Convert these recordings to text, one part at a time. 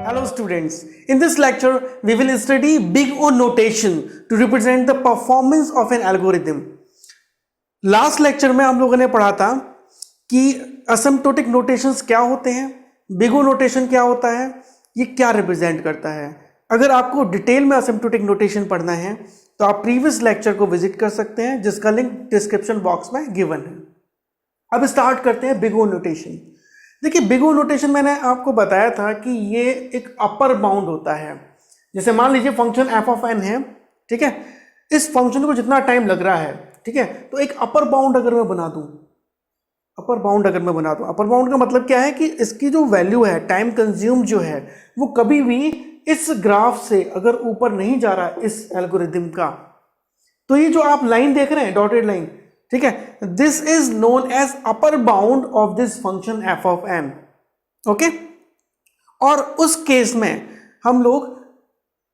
Hello students, in this lecture we will study big O notation to represent the performance of an algorithm. Last lecture में हम लोगों ने पढ़ा था कि असिम्प्टोटिक नोटेशंस क्या होते हैं, बिग ओ नोटेशन क्या होता है, ये क्या रिप्रेजेंट करता है. अगर आपको डिटेल में असिम्प्टोटिक नोटेशन पढ़ना है तो आप प्रीवियस लेक्चर को विजिट कर सकते हैं जिसका लिंक डिस्क्रिप्शन बॉक्स में गिवन है. अब स्टार्ट करते हैं बिग ओ नोटेशन. देखिए बिग ओ नोटेशन मैंने आपको बताया था कि ये एक अपर बाउंड होता है. जैसे मान लीजिए फंक्शन एफ ऑफ एन है, ठीक है, इस फंक्शन को जितना टाइम लग रहा है, ठीक है, तो एक अपर बाउंड अगर मैं बना दूं, अपर बाउंड का मतलब क्या है कि इसकी जो वैल्यू है, टाइम कंज्यूम जो है, वो कभी भी इस ग्राफ से अगर ऊपर नहीं जा रहा इस एल्गोरिथम का, तो ये जो आप लाइन देख रहे हैं डॉटेड लाइन, ठीक है, this is known as upper bound of this function f of n. Okay, और उस केस में हम लोग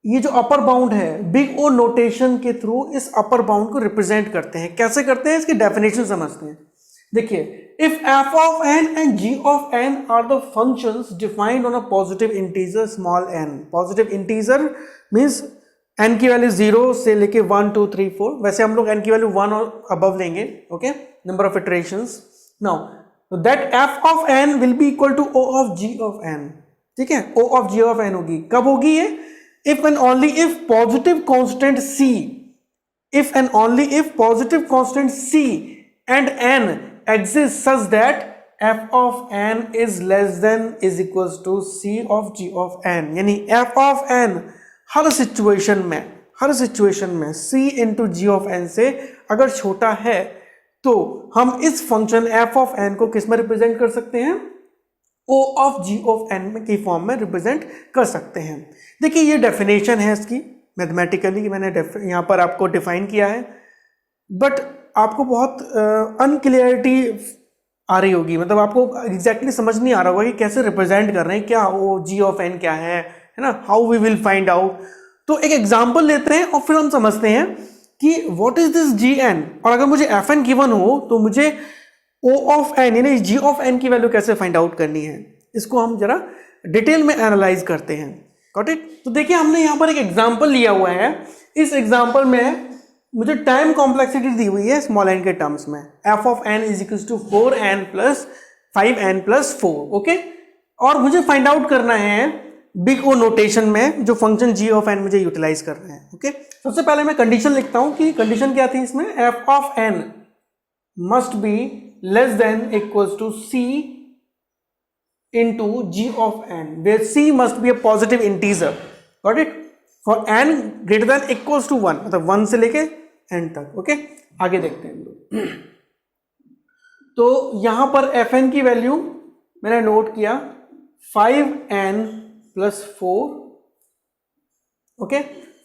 ये जो अपर बाउंड है बिग ओ नोटेशन के थ्रू इस अपर बाउंड को रिप्रेजेंट करते हैं. कैसे करते हैं इसकी डेफिनेशन समझते हैं. देखिए, if f of n and g of n are the functions defined on a positive integer small n. Positive integer means n की वैल्यू 0 से लेके 1 2 3 4. वैसे हम लोग n की वैल्यू 1 और अबव लेंगे. Okay, number of iterations. Now that f of n will be equal to o of g of n. ठीक है, o of g of n होगी. कब होगी ये? If and only if positive constant c, if and only if positive constant c and n exist such that f of n is less than is equals to c of g of n. यानी f of n her situation में c into g of n से अगर छोटा है तो हम इस function f of n को किस में रिप्रेजेंट कर सकते हैं? o of g of n की फॉर्म में रिप्रेजेंट कर सकते हैं. देखिए ये डेफिनेशन है इसकी, मैथमेटिकली मैंने यहां पर आपको डिफाइन किया है, बट आपको बहुत अनक्लियरिटी आ रही होगी. मतलब आपको एग्जैक्टली समझ नहीं आ रहा होगा कि कैसे रिप्रेजेंट कर रहे हैं, क्या o g ऑफ n क्या है ना, how we will find out. तो एक एग्जांपल लेते हैं और फिर हम समझते हैं कि what is this g n, और अगर मुझे एफ एन गिवन हो तो मुझे ओ ऑफ एन यानी जी ऑफ एन की वैल्यू कैसे फाइंड आउट करनी है. इसको हम जरा डिटेल में एनालाइज करते हैं. Got it? तो देखिए हमने यहां पर एक एग्जांपल लिया हुआ है. इस एग्जांपल में मुझे टाइम कॉम्प्लेक्सिटी दी हुई है स्मॉल एन के टर्म्स में. F of n is equal to 4n plus 5n plus 4. Okay, और मुझे फाइंड आउट करना है बिग ओ नोटेशन में जो फंक्शन g ऑफ n मुझे यूटिलाइज करना है. ओके, सबसे पहले मैं कंडीशन लिखता हूं कि कंडीशन क्या थी इसमें. f of n must be less than equals to c into g of n, where c must be a positive integer. Got it? For n greater than equals to 1, मतलब 1 से लेके n तक. Okay, आगे देखते हैं हम लोग. तो यहां पर fn की वैल्यू मैंने नोट किया 5n plus 4. Okay,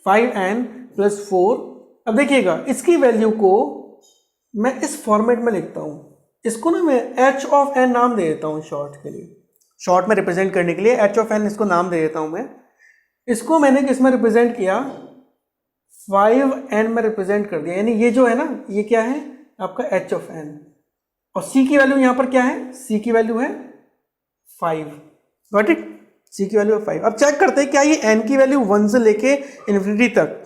5n plus 4. अब देखिएगा इसकी वैल्यू को मैं इस फॉर्मेट में लिखता हूं. इसको ना मैं h ऑफ n नाम दे देता हूं शॉर्ट के लिए, शॉर्ट में रिप्रेजेंट करने के लिए h ऑफ n इसको नाम दे देता हूं मैं. इसको मैंने किस में रिप्रेजेंट किया? 5n में रिप्रेजेंट कर दिया. यानी ये जो है ना, ये क्या है आपका h ऑफ n, और c की वैल्यू यहां पर क्या है? c की वैल्यू है 5. Got it? c की वैल्यू है 5. अब चेक करते हैं क्या ये n की वैल्यू 1 से लेके इन्फिनिटी तक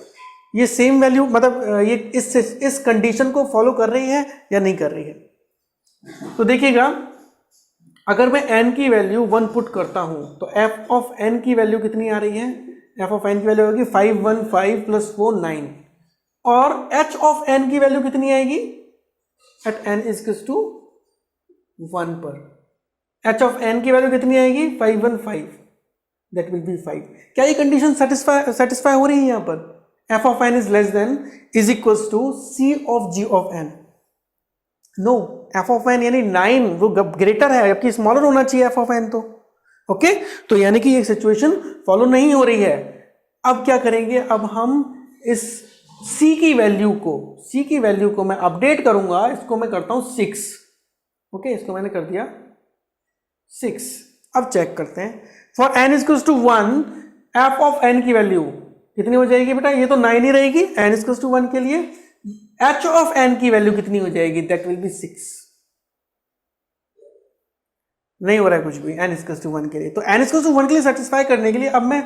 ये सेम वैल्यू, मतलब ये इस कंडीशन को फॉलो कर रही है या नहीं कर रही है. तो देखिएगा अगर मैं n की वैल्यू 1 पुट करता हूं तो f ऑफ n की वैल्यू कितनी आ रही है? f ऑफ n की वैल्यू होगी 5 1 5 प्लस 4 9. और h ऑफ n की वैल्यू कितनी आएगी at n is equal to 1 पर? h ऑफ n की वैल्यू कितनी आएगी? 5 1 5, दैट विल बी 5. क्या ये कंडीशन सेटिस्फाई हो रही है? यहां पर f of n is less than is equals to c of g of n. No, f of n यानी 9 वो ग्रेटर है, जबकि स्मॉलर होना चाहिए f ऑफ n. तो ओके, तो यानी कि ये सिचुएशन फॉलो नहीं हो रही है. अब क्या करेंगे? अब हम इस c की वैल्यू को मैं अपडेट करूंगा. इसको मैं करता हूं 6. ओके, इसको मैंने कर दिया 6. अब चेक करते हैं. For n equals to 1 f of n की वैल्यू कितनी हो जाएगी बेटा? ये तो 9 ही रहेगी. n इक्वल्स टू 1 के लिए h ऑफ n की वैल्यू कितनी हो जाएगी? That will B 6. नहीं हो रहा है कुछ भी n इक्वल टू 1 के लिए। तो n इक्वल टू 1 के लिए सेटिस्फाई करने के लिए अब मैं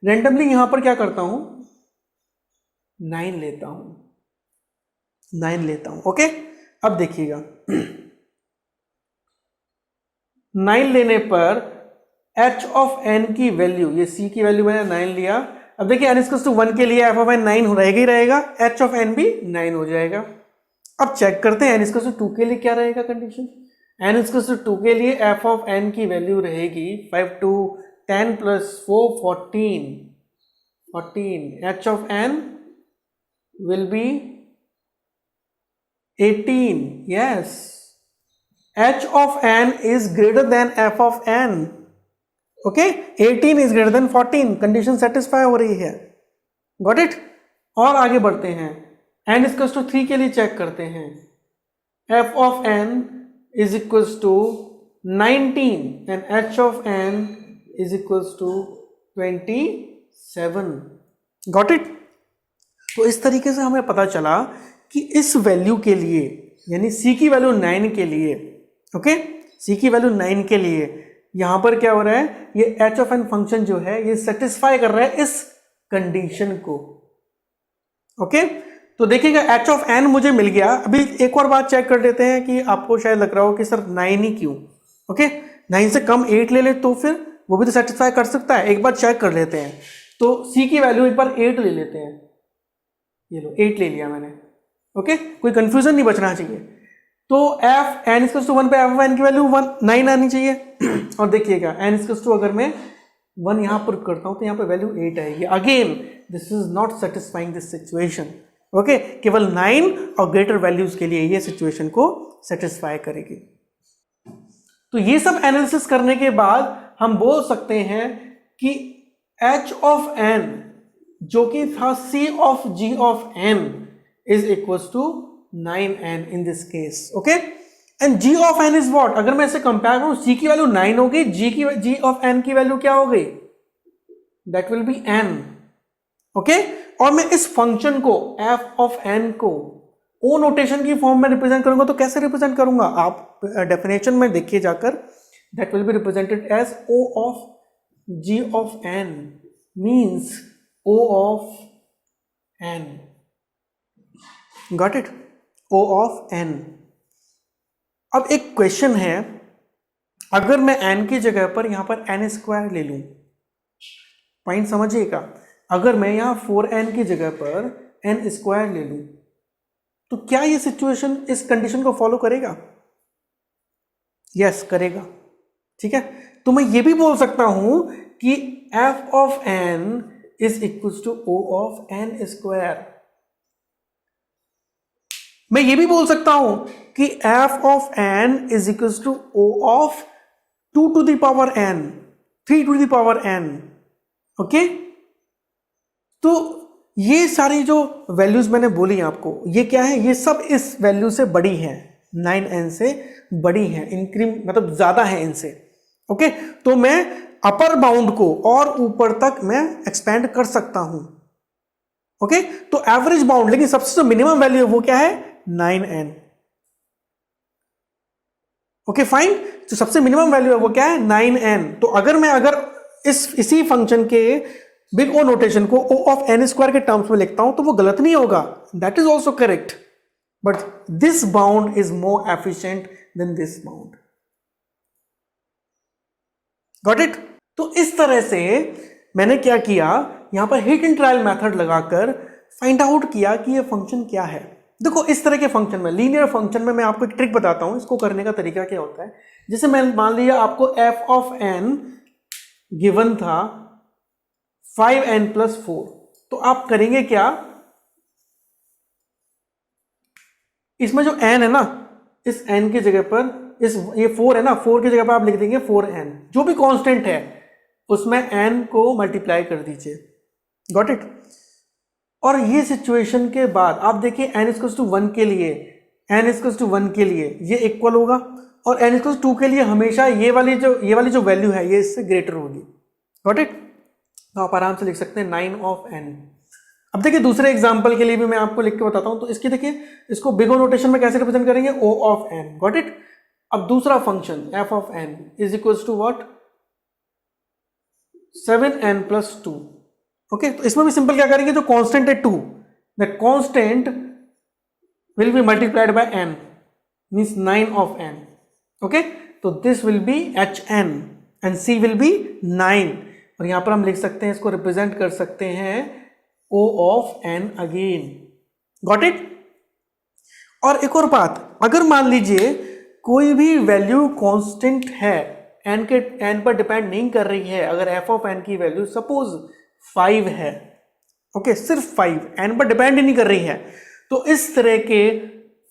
रेंडमली यहां पर क्या करता हूं, 9 लेता हूं, 9 लेता हूं। ओके, अब देखिएगा 9 लेने पर h ऑफ n की वैल्यू, ये c की वैल्यू मैंने 9 लिया। अब देखिए n इक्वल टू 1 के लिए f ऑफ n 9 रहेगा ही रहेगा, h ऑफ n भी 9 हो जाएगा। अब चेक करते हैं n इक्वल टू 2 के लिए क्या रहेगा कंडीशन। n इक्वल टू 2 के लिए f ऑफ n की वैल्यू रहेगी 5 to 10 plus 4 14, h of n will be 18. yes, h of n is greater than f of n. okay, 18 is greater than 14, condition satisfy हो रही है। Got it. और आगे बढ़ते हैं, n इक्वल टू 3 के लिए चेक करते हैं। f of n is equals to 19 and h of n is equals to 27. Got it? तो इस तरीके से हमें पता चला कि इस वैल्यू के लिए, यानी c की वैल्यू 9 के लिए, ओके, c की वैल्यू 9 के लिए यहां पर क्या हो रहा है, ये h of n फंक्शन जो है ये सेटिस्फाई कर रहा है इस कंडीशन को। ओके, तो देखिएगा h ऑफ n मुझे मिल गया। अभी एक और बात चेक कर लेते हैं कि आपको शायद लग रहा हो कि सर 9 ही क्यों। ओके, 9 से कम 8 ले ले तो फिर वो भी तो सेटिस्फाई कर सकता है। एक बार चेक कर लेते हैं, तो c की वैल्यू एक बार 8 ले लेते हैं। ये लो 8 ले लिया मैंने। ओके, कोई कंफ्यूजन नहीं बचना चाहिए। तो f n इक्वल टू 1 पे f ऑफ n की वैल्यू 9 आनी चाहिए। और देखिएगा n इक्वल टू अगर मैं 1 यहां पर करता हूं तो यहां पर वैल्यू 8 आएगी। Again this is not satisfying this situation. Okay, केवल 9 और ग्रेटर वैल्यूज के लिए ये सिचुएशन को सेटिस्फाई करेगी। तो ये सब एनालिसिस करने के बाद हम बोल सकते हैं कि h ऑफ n जो कि था c of g of n is equal to 9n in this case. Okay, and g of n is what, अगर मैं इसे कंपेयर करूं, c की वैल्यू 9 हो गई, g ऑफ n की वैल्यू क्या हो गई, that will B n। Okay, और मैं इस फंक्शन को f ऑफ n को o नोटेशन की फॉर्म में रिप्रेजेंट करूंगा तो कैसे रिप्रेजेंट करूंगा, आप डेफिनेशन में देखिए जाकर, that will be represented as o of g of n means o of n। Got it, o of n। अब एक क्वेश्चन है, अगर मैं n की जगह पर यहां पर n स्क्वायर ले लूं, पॉइंट समझिएगा, अगर मैं यहां 4n की जगह पर n स्क्वायर ले लूं तो क्या ये सिचुएशन इस कंडीशन को फॉलो करेगा? यस, करेगा। ठीक है, तो मैं ये भी बोल सकता हूं कि f of n is equal to o of n square. मैं ये भी बोल सकता हूं कि f of n is equal to o of 2 to the power n, 3 to the power n। Okay, तो ये सारी जो वैल्यूज मैंने बोली आपको, ये क्या है, ये सब इस वैल्यू से बड़ी है, 9n से बड़ी है, मतलब ज्यादा है इनसे। ओके, तो मैं अपर बाउंड को और ऊपर तक मैं एक्सपेंड कर सकता हूं। ओके, तो एवरेज बाउंड, लेकिन सबसे जो मिनिमम वैल्यू है वो क्या है, 9n। ओके फाइन, तो सबसे मिनिमम वैल्यू है वो क्या है, 9n। तो अगर इसी फंक्शन के बिग ओ नोटेशन को o ऑफ n स्क्वायर के टर्म्स में लिखता हूं तो वो गलत नहीं होगा, that is also correct, but this bound is more efficient then this bound. Got it. तो इस तरह से मैंने क्या किया, यहां पर हिट एंड ट्रायल मेथड लगाकर फाइंड आउट किया कि ये फंक्शन क्या है। देखो, इस तरह के फंक्शन में, लीनियर फंक्शन में, मैं आपको एक ट्रिक बताता हूं, इसको करने का तरीका क्या होता है। जैसे मैं मान लिया आपको f ऑफ n गिवन था 5n प्लस 4, तो आप करेंगे क्या, इसमें जो n है ना, इस n की जगह पर ये 4 है ना, 4 की जगह पर आप लिख देंगे 4n, जो भी कांस्टेंट है उसमें n को मल्टीप्लाई कर दीजिए। Got it. और ये सिचुएशन के बाद आप देखिए n इक्वल्स टू 1 के लिए, n इक्वल्स टू 1 के लिए ये इक्वल होगा, और n इक्वल्स टू 2 के लिए हमेशा ये वाली जो वैल्यू है ये इससे ग्रेटर होगी। Got it. तो आप आराम से लिख सकते हैं 9 ऑफ n। अब देखिए दूसरे एग्जांपल के लिए भी मैं आपको लिख के बताता हूं। तो इसकी देखिए, इसको बिग ओ नोटेशन में कैसे रिप्रेजेंट करेंगे, o of n। Got it. अब दूसरा function f of n is equals to what, 7n plus 2। Okay, तो इसमें भी सिंपल क्या करेंगे, जो कांस्टेंट है 2, the constant will be multiplied by n, means 9 of n। Okay, तो this will be hn and c will be 9, और यहां पर हम लिख सकते हैं, इसको रिप्रेजेंट कर सकते हैं o of n again. Got it. और एक और बात, अगर मान लीजिए कोई भी वैल्यू कांस्टेंट है, n पर डिपेंड नहीं कर रही है, अगर f ऑफ n की वैल्यू सपोज 5 है, ओके, सिर्फ 5, n पर डिपेंड ही नहीं कर रही है, तो इस तरह के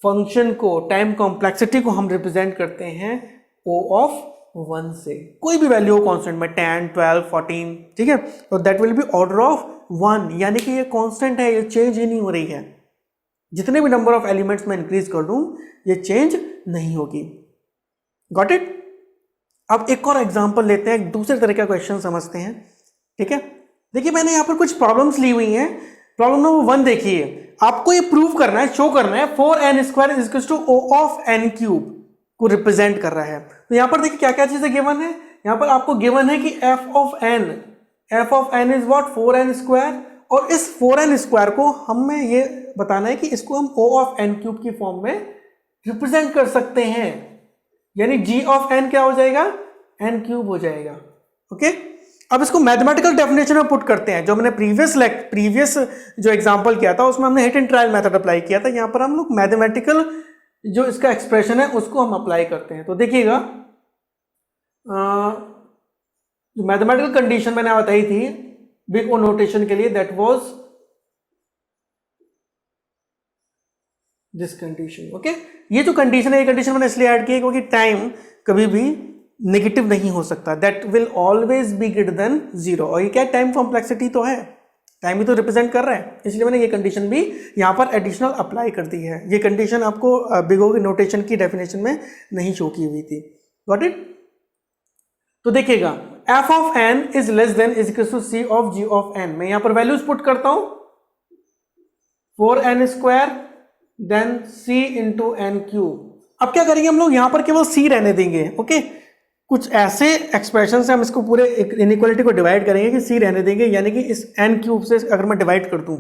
फंक्शन को, टाइम कॉम्प्लेक्सिटी को हम रिप्रेजेंट करते हैं o ऑफ 1 से। कोई भी वैल्यू हो कांस्टेंट में, 10, 12, 14, ठीक है, तो that will B order of 1, यानी कि ये कांस्टेंट है, ये चेंज ही नहीं हो रही है। जितने भी नंबर ऑफ एलिमेंट्स में इंक्रीज कर दूं, ये चेंज नहीं होगी। Got it. अब एक और एग्जांपल लेते हैं, एक दूसरे तरह का क्वेश्चन समझते हैं, ठीक है। देखिए मैंने यहां पर कुछ प्रॉब्लम्स ली हुई हैं। प्रॉब्लम नंबर 1 देखिए, आपको ये प्रूव करना है, शो करना है 4n square is equal to o of n cube को रिप्रेजेंट कर रहा है। तो यहां पर देखिए क्या क्या चीजें गिवन है। यहां पर आपको गिवन है कि f of n is what, 4n square, और इस 4n स्क्वायर को हमें ये बताना है कि इसको हम o ऑफ n क्यूब की फॉर्म में रिप्रेजेंट कर सकते हैं, यानी g ऑफ n क्या हो जाएगा, n क्यूब हो जाएगा। ओके, अब इसको मैथमेटिकल डेफिनेशन में पुट करते हैं। जो मैंने प्रीवियस जो एग्जांपल किया था उसमें हमने hit and trial method apply किया था, यहां पर हम लोग मैथमेटिकल जो इसका एक्सप्रेशन है उसको हम अप्लाई करते हैं। तो देखिएगा, जो मैथमेटिकल कंडीशन मैंने बताई थी बिग ओ नोटेशन के लिए, that was this condition. Okay, ये जो कंडीशन है, ये कंडीशन मैंने इसलिए ऐड की है क्योंकि टाइम कभी भी नेगेटिव नहीं हो सकता, that will always be greater then 0। और ये क्या, टाइम कॉम्प्लेक्सिटी तो है, टाइम ही तो रिप्रेजेंट कर रहा है, इसलिए मैंने ये कंडीशन भी यहाँ पर एडिशनल अप्लाई कर दी है। ये कंडीशन आपको बिग ओ की नोटेशन की डेफिनेशन में नहीं शो की हुई थी। Got it. तो देखिएगा, f of n is less than is equal to c of g of n। मैं यहां पर वैल्यूज पुट करता हूं, 4n square then c into n cube. अब क्या करेंगे हम लोग, यहां पर केवल c रहने देंगे। ओके, कुछ ऐसे एक्सप्रेशन से हम इसको पूरे इनइक्वालिटी को डिवाइड करेंगे कि c रहने देंगे, यानी कि इस n क्यूब से अगर मैं डिवाइड कर दूं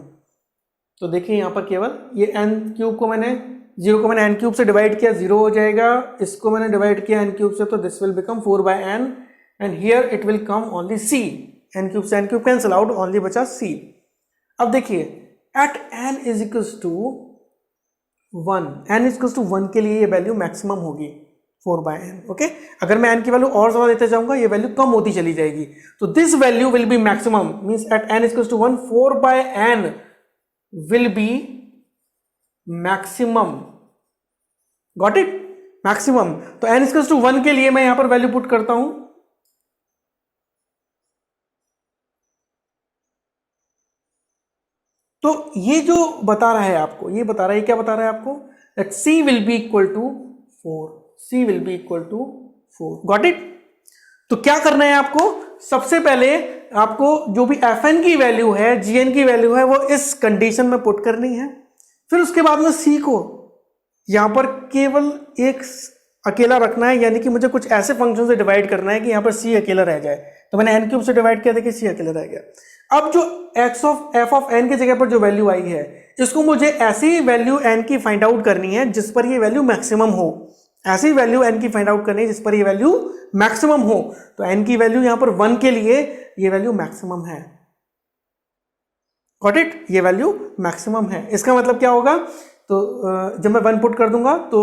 तो देखिए यहां पर केवल ये n क्यूब को मैंने 0 को मैंने n क्यूब से डिवाइड किया, 0 हो जाएगा। इसको मैंने डिवाइड किया n क्यूब से, तो this will become 4/n and here it will come only c, n cube से n cube cancel out, only बचा c। अब देखिए at n is equals to 1, n is equals to 1 के लिए ये वैल्यू मैक्सिमम होगी 4/n। ओके, अगर मैं n की वैल्यू और ज्यादा देते जाऊंगा ये वैल्यू कम होती चली जाएगी, तो this value will be maximum, means at n is equals to 1, 4/n will be maximum. Got it, maximum. तो n is equals to 1 के लिए मैं यहां पर वैल्यू पुट करता हूं, तो ये जो बता रहा है आपको, ये बता रहा है, क्या बता रहा है आपको, that c will be equal to 4, c will be equal to 4। Got it. तो क्या करना है आपको, सबसे पहले आपको जो भी fn की वैल्यू है, gn की वैल्यू है, वो इस कंडीशन में पुट करनी है। फिर उसके बाद में c को यहां पर केवल एक अकेला रखना है, यानी कि मुझे कुछ ऐसे फंक्शन से डिवाइड करना है कि यहां पर c अकेला रह जाए। तो मैंने n क्यूब से डिवाइड किया, देखिए c अकेला रह गया। अब जो f ऑफ n की जगह पर जो वैल्यू आई है, इसको मुझे ऐसी वैल्यू n की फाइंड आउट करनी है जिस पर ये वैल्यू मैक्सिमम हो, ऐसी वैल्यू n की फाइंड आउट करनी है जिस पर ये वैल्यू मैक्सिमम हो। तो n की वैल्यू यहां पर 1 के लिए ये वैल्यू मैक्सिमम है। गॉट इट, ये वैल्यू मैक्सिमम है। इसका मतलब क्या होगा, तो जब मैं 1 पुट कर दूंगा तो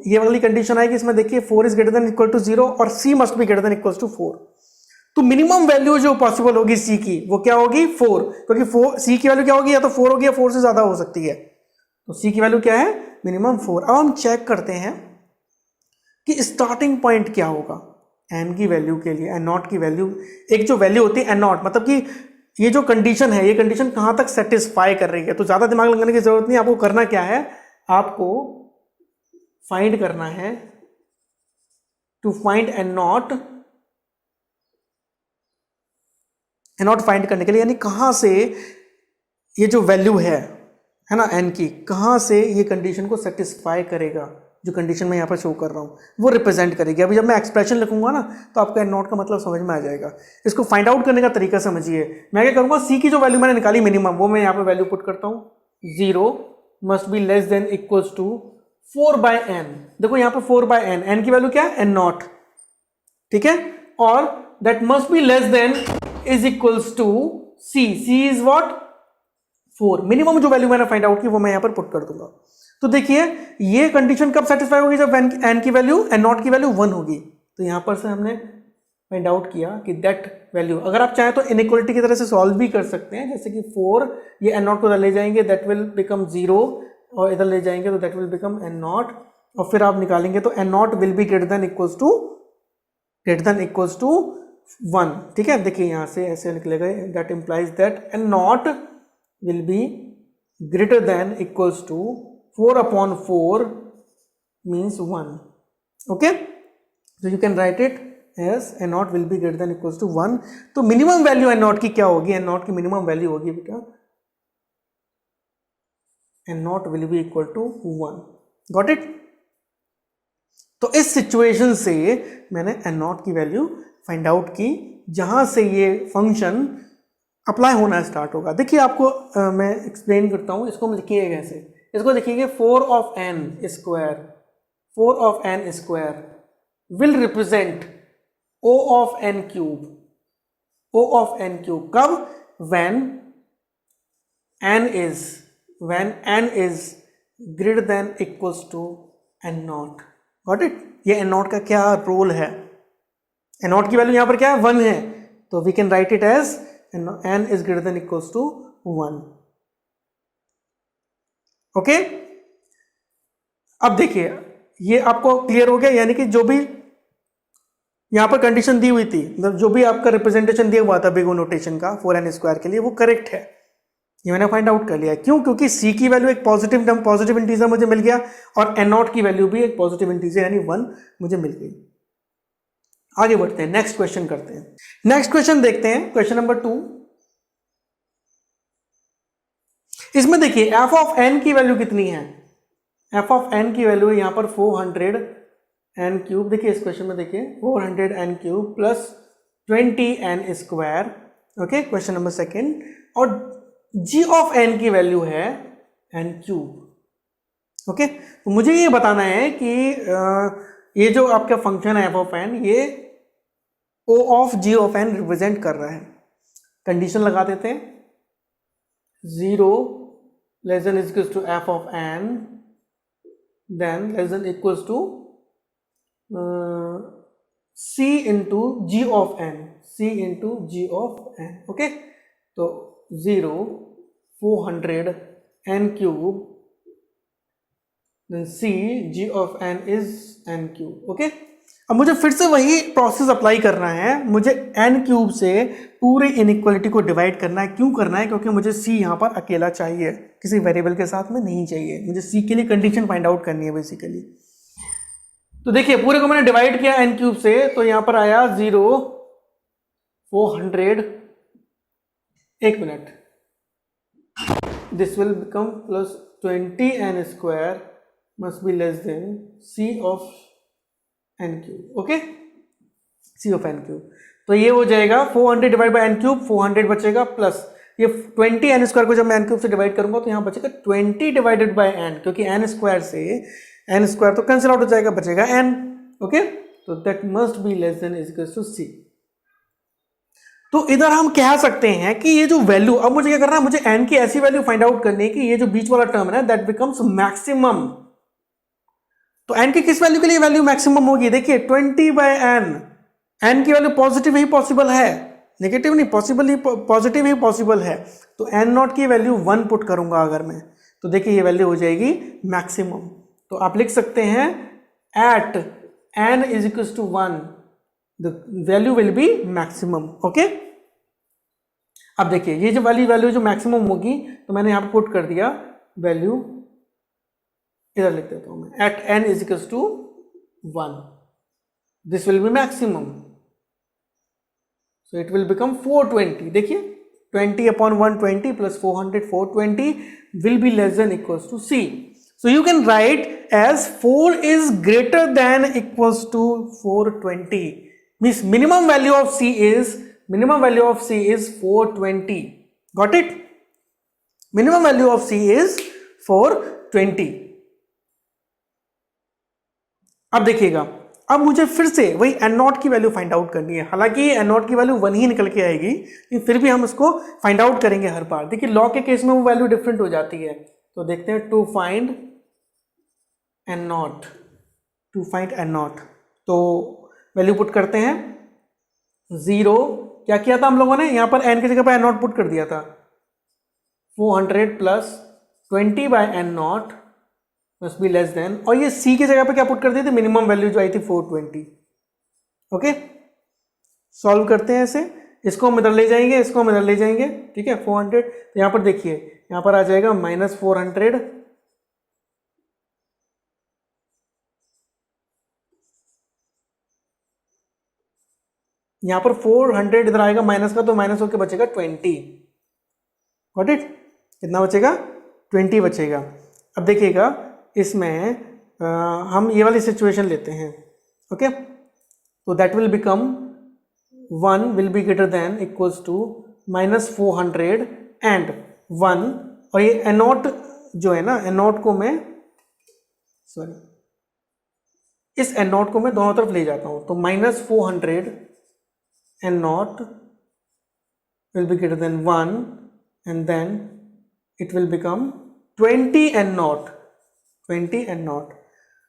ये वाली कंडीशन आएगी, इसमें देखिए 4 is greater than equal to 0 और c must be greater than equal to 4। तो मिनिमम वैल्यू जो पॉसिबल होगी c की, वो क्या होगी, 4, क्योंकि c की वैल्यू क्या होगी, या तो 4 होगी या 4 से ज्यादा हो सकती है। तो c की वैल्यू क्या है, मिनिमम 4। अब हम चेक करते हैं कि स्टार्टिंग पॉइंट क्या होगा n की वैल्यू के लिए। n0 की वैल्यू, एक जो वैल्यू होती है n0, मतलब कि ये जो कंडीशन है, ये कंडीशन कहां तक सेटिस्फाई कर रही है। तो ज्यादा दिमाग लगाने की जरूरत नहीं, आपको करना क्या है, आपको फाइंड करना है, टू फाइंड n0 फाइंड करने के लिए, यानी कहां से ये जो वैल्यू है ना n की, कहां से ये कंडीशन को सेटिस्फाई करेगा। जो कंडीशन मैं यहाँ पर शो कर रहा हूँ वो रिप्रेजेंट करेगी। अभी जब मैं एक्सप्रेशन लिखूंगा ना तो आपको एन नॉट का मतलब समझ में आ जाएगा। इसको फाइंड आउट करने का तरीका समझिए। मैं क्या करूँगा, सी की जो वैल्यू मैंने निकाली मिनिमम, वो मैं यहाँ पर वैल्यू पुट करता हूँ। 0 must be less than equals to 4/n। देखो यहाँ पर 4/n, n की वैल्यू क्या है, एन नॉट, ठीक है। और that must be less than is equals to c, c is what 4। Minimum जो वैल्यू मैंने फाइंड आउट की वो मैं यहां पर पुट कर दूंगा। तो देखिए ये कंडीशन कब सेटिस्फाई होगी, जब एन की वैल्यू एन नॉट की वैल्यू 1 होगी। तो यहां पर से हमने फाइंड आउट किया कि दैट वैल्यू, अगर आप चाहें तो इनइक्वालिटी की तरह से सॉल्व भी कर सकते हैं, जैसे कि 4 ये एन नॉट को इधर ले जाएंगे दैट विल बिकम 0, और इधर ले जाएंगे तो that will become n naught, और फिर आप निकालेंगे तो n naught will be greater than equals to 1, ठीक है। देखिए यहां से ऐसे निकलेगा, that implies that n naught will be greater than equals to 4/4 means 1. Okay, so you can write it as n naught will be greater than equals to 1. तो minimum value n naught की क्या होगी, n naught की minimum value होगी बेटा n naught will be equal to 1. Got it? तो इस situation से मैंने n naught की वैल्यू फाइंड आउट की, जहां से ये फंक्शन अप्लाई होना स्टार्ट होगा। देखिए आपको मैं एक्सप्लेन करता हूँ, इसको लिखिए कैसे। इसको लिखिए 4 of n square, 4 of n square will represent O of n cube, O of n cube कब, when n is greater than equals to n naught. Got it? ये n naught का क्या रोल है, n naught की value यहाँ पर क्या है 1 है, तो we can write it as n is greater than equals to 1. Okay, अब देखिए ये आपको क्लियर हो गया, यानी कि जो भी यहां पर कंडीशन दी हुई थी, मतलब जो भी आपका रिप्रेजेंटेशन दिया हुआ था बिग ओ नोटेशन का 4n स्क्वायर के लिए, वो करेक्ट है। ये मैंने फाइंड आउट कर लिया। क्यों? क्योंकि c की वैल्यू एक पॉजिटिव इंटीजर मुझे मिल गया, और n नॉट की वैल्यू भी एक पॉजिटिव इंटीजर यानी 1 मुझे मिल गई। आगे बढ़ते हैं, नेक्स्ट क्वेश्चन करते हैं। नेक्स्ट क्वेश्चन देखते हैं, क्वेश्चन नंबर 2। इसमें देखिए f ऑफ n की वैल्यू कितनी है, f ऑफ n की वैल्यू यहां पर 400n क्यूब। देखिए इस क्वेश्चन में देखिए 400n cube plus 20n square. Okay, question number 2, और g ऑफ n की वैल्यू है n क्यूब। ओके, तो मुझे ये बताना है कि ये जो आपका फंक्शन है f ऑफ n, ये o of g of n represent कर रहा है। कंडीशन लगा देते हैं, 0 less than equals to f of n, then less than equals to c into g of n, c into g of n। Okay, तो 0 400n cube, then c g of n is n cube. Okay, अब मुझे फिर से वही process apply करना है, मुझे n cube से पूरे इनइक्वालिटी को डिवाइड करना है। क्यों करना है? क्योंकि मुझे c यहाँ पर अकेला चाहिए, किसी वेरिएबल के साथ में नहीं चाहिए। मुझे c के लिए कंडीशन फाइंड आउट करनी है बेसिकली। तो देखिए पूरे को मैंने डिवाइड किया n क्यूब से, तो यहाँ पर आया 0 400, एक minute, this will become plus 20n square must be less then c of n cube. Okay, c of n cube, तो ये हो जाएगा 400 डिवाइड बाई n क्यूब, 400 बचेगा, प्लस ये 20n स्क्वायर को जब मैं n क्यूब से डिवाइड करूंगा तो यहाँ बचेगा 20 डिवाइडेड बाई n, क्योंकि n स्क्वायर से n स्क्वायर तो कैंसिल आउट हो जाएगा, बचेगा n। ओके, तो that must be less than is equal to c। तो इधर हम कह सकते हैं कि ये जो वैल्यू, अब मुझे क्या करना है, मुझे n की ऐसी वैल्यू फाइंड आउट करनी है कि ये जो बीच वाला टर्म है दैट बिकम्स मैक्सिमम। तो n की किस वैल्यू के लिए वैल्यू मैक्सिमम होगी? देखिए 20/n, n की वैल्यू पॉजिटिव ही पॉसिबल है, नेगेटिव नहीं, पॉजिटिव ही पॉसिबल है। तो n नॉट की वैल्यू 1 पुट करूंगा अगर मैं, तो देखिए ये वैल्यू हो जाएगी मैक्सिमम। तो आप लिख सकते हैं at n is equal to 1 the value will be maximum. Okay, अब देखिए ये जो वाली वैल्यू जो मैक्सिमम होगी, तो मैंने यहां पर पुट कर दिया वैल्यू, इधर लिख देता हूं मैं, at n is equal to 1 this will be maximum, so it will become 420। देखिए 20/120 plus 400 420 will be less than equal to c। So you can write as 4 is greater than equals to 420. Means minimum value of C is 420. Got it? Minimum value of C is 420. अब देखिएगा, अब मुझे फिर से वही N naught की value find out करनी है। हालांकि एन नॉट की वैल्यू 1 ही निकल के आएगी, लेकिन फिर भी हम इसको फाइंड आउट करेंगे हर बार। देखिए लॉग के केस में वो वैल्यू डिफरेंट हो जाती है। तो देखते हैं टू फाइंड एन नॉट, तो वैल्यू पुट करते हैं 0। क्या किया था हम लोगों ने, यहां पर एन की जगह पर एन नॉट पुट कर दिया था। 400 plus 20 by n naught must be less than, और ये सी की जगह पे क्या पुट कर दिए थे, मिनिमम वैल्यू जो आई थी 420। ओके, सॉल्व करते हैं इसे, इसको हम इधर ले जाएंगे, इसको हम इधर ले जाएंगे, ठीक है। 400, तो यहां पर देखिए, यहां पर आ जाएगा -400, यहां पर 400 इधर आएगा माइनस का, तो माइनस होकर बचेगा 20। Got it? कितना बचेगा? 20 बचेगा। अब देखिएगा इसमें हम ये वाली सिचुएशन लेते हैं। ओके, तो that will become 1 will be greater than equals to -400 and 1, और ये एन नॉट जो है ना, एन नॉट को मैं इस एन नॉट को मैं दोनों तरफ ले जाता हूं, तो -400 n naught will be greater than 1 and then it will become 20 n naught.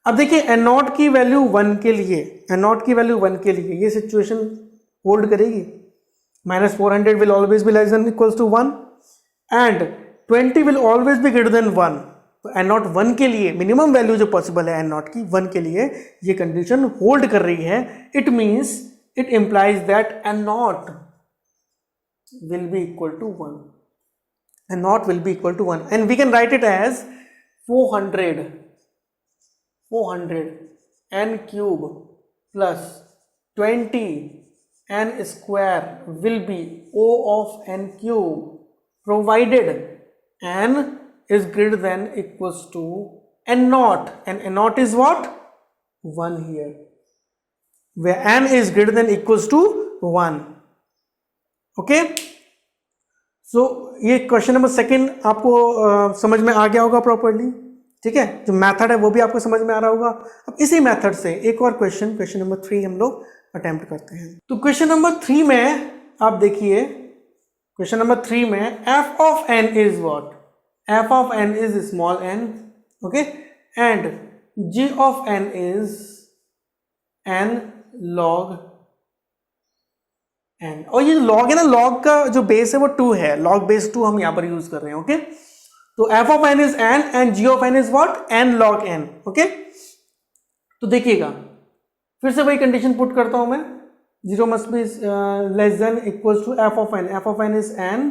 अब देखिए एन नॉट की वैल्यू 1 के लिए, ये सिचुएशन होल्ड करेगी। -400 will always be less than equals to 1 and 20 will always be greater than 1। तो n naught 1 के लिए मिनिमम वैल्यू जो पॉसिबल है एन नॉट की 1 के लिए, ये कंडीशन होल्ड कर रही है। It means, it implies that n naught will be equal to 1, and we can write it as 400 n cube plus 20 n square will be O of n cube provided n is greater than equals to n naught, and n naught is what? 1 here, where n is greater than equals to 1. okay, सो ये question number 2 आपको समझ में आ गया होगा properly, ठीक है। जो method है वो भी आपको समझ में आ रहा होगा। अब इसी मेथड से एक और क्वेश्चन नंबर 3 हम लोग अटेम्प्ट करते हैं। तो क्वेश्चन नंबर 3 में आप देखिए, क्वेश्चन नंबर 3 में f of n is what? f of n is small n, okay, and g of n is n log n, और ये log है ना, log का जो बेस है वो 2 है, log बेस 2 हम यहां पर यूज कर रहे हैं। ओके, तो f of n is n and g of n is what? n log n। Okay, तो देखिएगा फिर से वही कंडीशन पुट करता हूं मैं, 0 must be less than equals to f of n is n,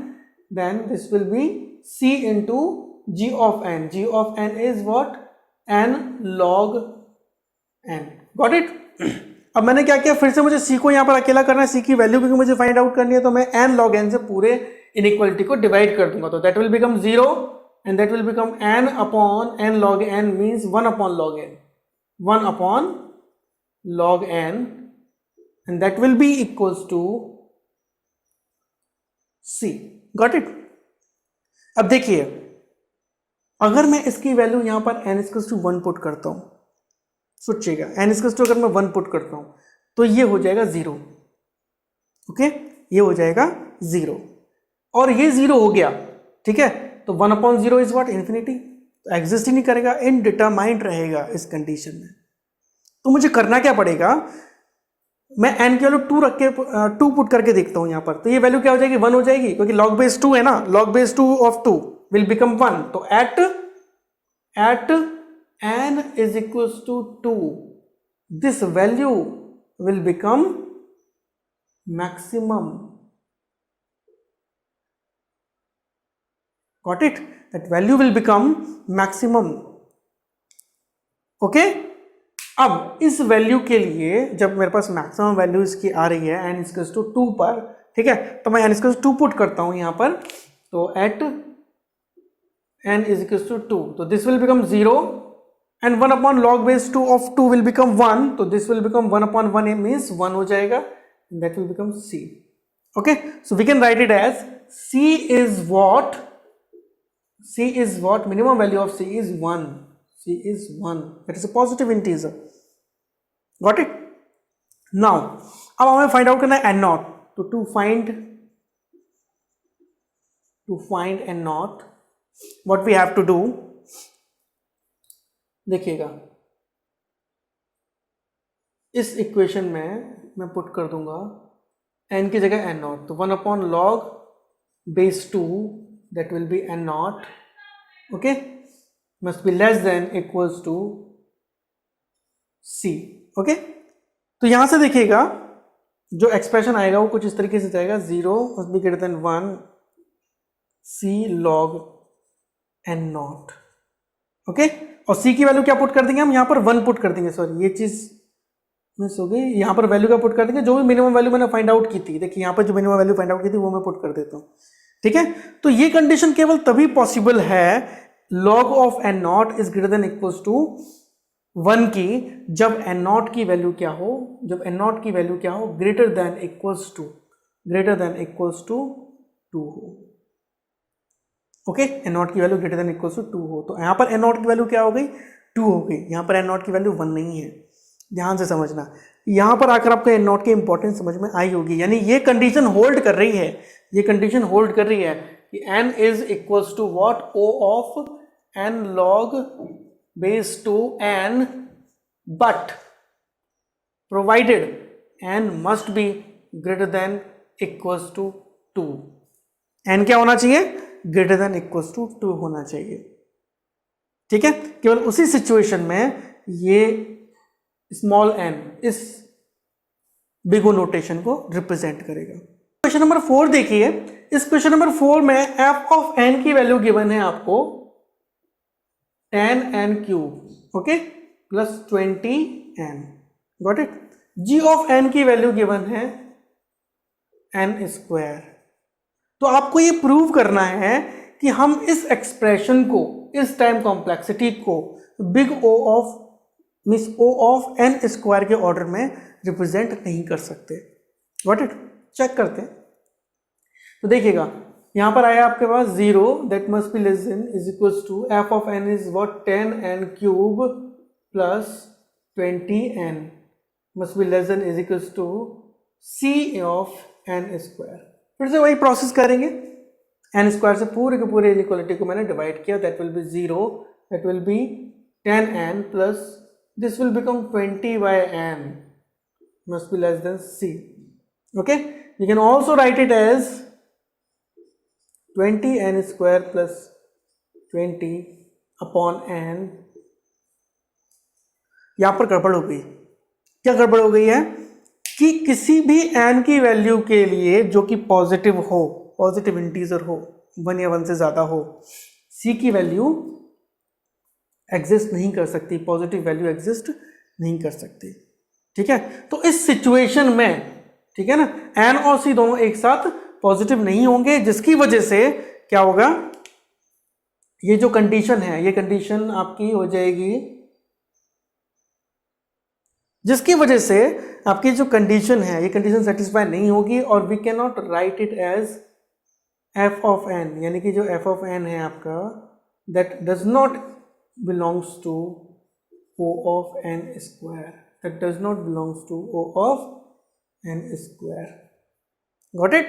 then this will be c into g of n is what? n log n। Got it? अब मैंने क्या किया, फिर से मुझे c को यहाँ पर अकेला करना है, c की वैल्यू क्योंकि मुझे फाइंड आउट करनी है, तो मैं n log n से पूरे इनइक्वालिटी को डिवाइड कर दूंगा। तो that will become 0 and that will become n upon n log n means 1 upon log n, 1 upon log n, and that will be equals to c। Got it? अब देखिए, अगर मैं इसकी वैल्यू यहां पर n इक्वल्स टू 1 पुट करता हूं, सोचिएगा n इक्वल्स टू अगर मैं 1 पुट करता हूं तो ये हो जाएगा 0। ओके, ये हो जाएगा 0, और ये 0 हो गया, ठीक है। तो 1 अपॉन 0 इज व्हाट? इन्फिनिटी, तो एग्जिस्ट ही नहीं करेगा, इनडिटरमाइंड रहेगा इस कंडीशन में। तो मुझे करना क्या पड़ेगा, मैं n की वैल्यू 2 रख के 2 पुट करके देखता हूं यहां पर, तो ये वैल्यू क्या हो जाएगी? 1 हो जाएगी, क्योंकि log बेस 2 है ना, log base 2 of 2 will become 1। तो eight n is equals to 2, this value will become maximum। got it? That value will become maximum। Okay, अब इस वैल्यू के लिए जब मेरे पास मैक्सिमम वैल्यू इसकी आ रही है n इक्वल्स टू 2 पर, ठीक है, तो मैं n इक्वल्स 2 पुट करता हूं यहां पर। तो eight n is equals to 2. So this will become 0 and 1 upon log base 2 of 2 will become 1. So this will become 1 upon 1 means 1 हो जाएगा and that will become c. Okay, so we can write it as c is what? C is what? Minimum value of c is 1. C is 1. That is a positive integer. Got it? Now, अब हमें find out करना है n naught. तो to find n naught, what we have to do, देखिएगा इस equation में मैं put कर दूंगा n की जगह n naught. तो 1 upon log base 2, that will be n naught. Okay, must be less than equals to c. Okay, तो यहां से देखिएगा जो एक्सप्रेशन आएगा वो कुछ इस तरीके से जाएगा 0 must be greater than 1 c log n naught. Okay, और c की वैल्यू क्या पुट कर देंगे हम यहाँ पर 1 पुट कर देंगे. सॉरी, ये चीज मिस हो गई. यहाँ पर वैल्यू क्या पुट कर देंगे, जो भी मिनिमम वैल्यू मैंने फाइंड आउट की थी. देखिए यहाँ पर जो मिनिमम वैल्यू फाइंड आउट की थी वो मैं पुट कर देता हूँ. ठीक है, तो ये कंडीशन केवल तभी पॉसिबल है log of n naught is greater than equals to 1 की, जब n naught की वैल्यू क्या हो, जब n naught की वैल्यू क्या हो, ग्रेटर देन इक्वल्स टू 2 हो. ओके, n naught की value greater than equals to 2 हो. तो यहाँ पर n naught की वैल्यू क्या हो गई, 2 हो गई. यहाँ पर n naught की वैल्यू 1 नहीं है. ध्यान से समझना, यहाँ पर आकर आपको n naught की इंपॉर्टेंस समझ में आई होगी. यानी ये कंडीशन होल्ड कर रही है, ये कंडीशन होल्ड कर रही है कि n is equals to what, o of n log base 2 n, but provided n must be greater than equals to 2. n क्या होना चाहिए, ग्रेटर देन इक्वल्स टू 2 होना चाहिए. ठीक है, केवल उसी सिचुएशन में ये स्मॉल n इस बिग ओ नोटेशन को रिप्रेजेंट करेगा. क्वेश्चन नंबर 4 देखिए. इस क्वेश्चन नंबर 4 में f ऑफ n की वैल्यू गिवन है आपको 10n cube, okay, plus 20n. Got it. g of n की वैल्यू गिवन है n स्क्वायर. तो आपको ये प्रूव करना है कि हम इस एक्सप्रेशन को, इस टाइम कॉम्प्लेक्सिटी को big O of means O of n square के ऑर्डर में रिप्रेजेंट नहीं कर सकते. Got it. चेक करते हैं. तो देखिएगा यहां पर आया आपके पास 0, that must be less than is equals to f of n is what, 10n cube plus 20n must be less than is equals to c of n square. फिर से वही प्रोसेस करेंगे. n स्क्वायर से पूरे के पूरे inequality को मैंने डिवाइड किया. That will B 0, that will B 10n plus this will become 20 by n must be less than c. Okay, you can also write it as 20n square plus 20 upon n. यहां पर गड़बड़ हो गई. क्या गड़बड़ हो गई है कि किसी भी n की वैल्यू के लिए जो कि पॉजिटिव हो, पॉजिटिव इंटीजर हो, 1 या 1 से ज्यादा हो, c की वैल्यू एग्जिस्ट नहीं कर सकती, पॉजिटिव वैल्यू एग्जिस्ट नहीं कर सकती. ठीक है, तो इस सिचुएशन में, ठीक है ना, n और c दोनों एक साथ पॉजिटिव नहीं होंगे, जिसकी वजह से क्या होगा, ये जो कंडीशन है, ये कंडीशन आपकी हो जाएगी, जिसकी वजह से आपकी जो कंडीशन है ये कंडीशन सेटिस्फाई नहीं होगी और we can not write it as f of n. यानी कि जो f ऑफ n है आपका, that does not belongs to O of n square, that does not belongs to O of n square. Got it?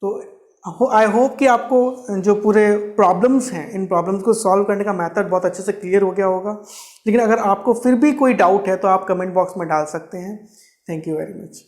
तो I hope कि आपको जो पूरे प्रॉब्लम्स हैं, इन प्रॉब्लम्स को सॉल्व करने का मेथड बहुत अच्छे से क्लियर हो गया होगा. लेकिन अगर आपको फिर भी कोई डाउट है तो आप कमेंट बॉक्स में डाल सकते हैं. Thank you very much.